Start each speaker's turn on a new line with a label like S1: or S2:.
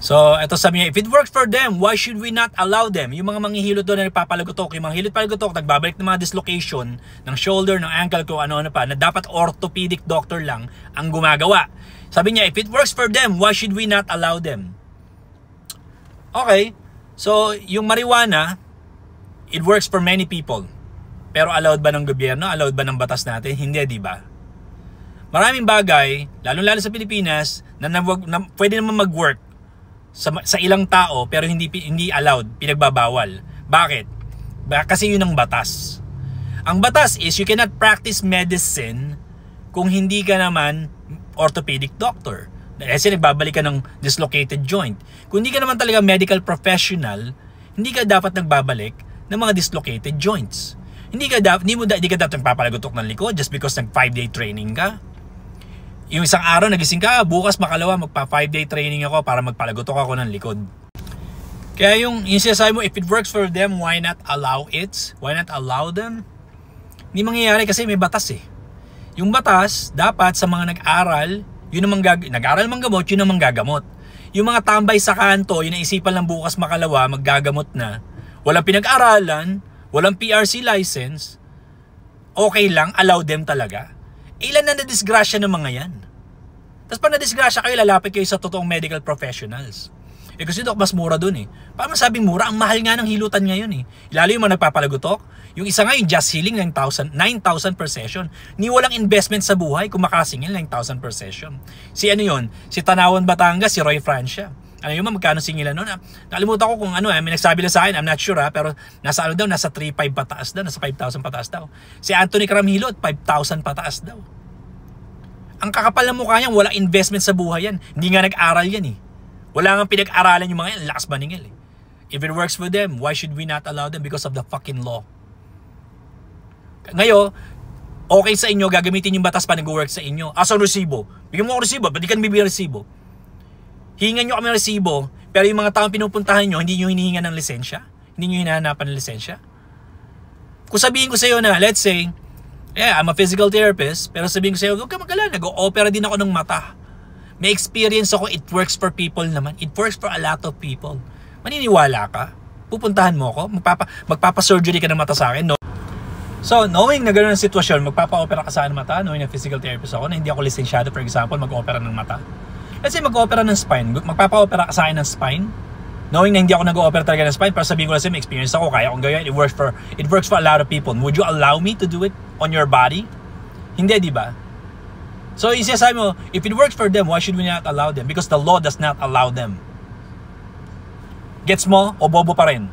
S1: So, ito sabi niya, if it works for them, why should we not allow them? Yung mga manghihilot doon na nagpapalagotok, yung mga hilot-palagotok, nagbabalik ng mga dislocation ng shoulder, ng ankle, kung ano-ano pa, na dapat orthopedic doctor lang ang gumagawa. Sabi niya, if it works for them, why should we not allow them? Okay, so yung marijuana, it works for many people. Pero allowed ba ng gobyerno? Allowed ba ng batas natin? Hindi, di ba? Maraming bagay, lalo-lalo sa Pilipinas, na pwede naman mag-work sa ilang tao pero hindi allowed, pinagbabawal. Bakit? Kasi yun ang batas. Ang batas is you cannot practice medicine kung hindi ka naman orthopedic doctor. Kasi nagbabalik ka ng dislocated joint. Kung hindi ka naman talaga medical professional, hindi ka dapat nagbabalik ng mga dislocated joints. Hindi ka dapat nagpapalagotok ng likod just because nag 5-day training ka. Yung isang araw nagising ka, bukas makalawa magpa 5-day training ako para magpalagotok ako ng likod. Kaya yung sinasabi mo, if it works for them, why not allow it? Why not allow them? Hindi mangyayari kasi may batas eh. Yung batas, dapat sa mga nag-aral, yun namang nag-aral mang gamot, yun namang gagamot. Yung mga tambay sa kanto, yun naisipan lang bukas makalawa, maggagamot na. Walang pinag-aralan, walang PRC license, okay lang, allow them talaga. Ilan na nadisgrasya ng mga yan? Tapos pag nadisgrasya kayo, lalapit kayo sa totoong medical professionals. Kasi Doc, mas mura dun eh. Paano masabing mura? Ang mahal nga ng hilutan ngayon eh. Lalo yung mga nagpapalagotok. Yung isa nga yung Just Healing, 9,000 per session. Ni walang investment sa buhay, kung makasingil, 9,000 per session. Si ano yun? Si Tanawan Batangas, si Roy Francia. Ano yun, magkano singilan nun? Nakalimutan ko kung ano, may nagsabi lang sa akin, I'm not sure pero nasa ano daw, nasa 3,500 pataas daw, nasa 5,000 pataas daw. Si Anthony Caramillo, 5,000 pataas daw. Ang kakapal ng mukha niyan, walang investment sa buhay yan. Hindi nga nag-aral yan eh. Wala nga pinag-aralan yung mga yan, lakas maningil eh. If it works for them, why should we not allow them? Because of the fucking law. Ngayon, okay sa inyo, gagamitin yung batas pa nag-work sa inyo. Asa resibo? Bigyan mo ako resibo, ba't di ka bibigyan resibo? Hingan nyo kami ng resibo, pero yung mga taong pinupuntahan nyo, hindi nyo hinihingan ng lisensya? Hindi nyo hinahanapan ng lisensya? Kung sabihin ko sa iyo na, let's say, yeah, I'm a physical therapist, pero sabihin ko sa iyo, huwag ka mag-alala, nag-o-opera din ako ng mata. May experience ako, it works for people naman. It works for a lot of people. Maniniwala ka? Pupuntahan mo ako? Magpapa-surgery ka ng mata sa akin, no? So, knowing na gano'n ang sitwasyon, magpapa-opera ka sa akin ng mata, knowing na physical therapist ako, na hindi ako lisensyado, for example, mag-opera ng mata. Let's say mag-opera ng spine, magpapa-opera ka sa akin ng spine, knowing na hindi ako nag-opera talaga ng spine, pero sabihin ko lang may experience ako, kaya akong gawin, it works for a lot of people. Would you allow me to do it on your body? Hindi, di ba? So, isasabi mo, if it works for them, why should we not allow them? Because the law does not allow them. Gets mo? O bobo pa rin?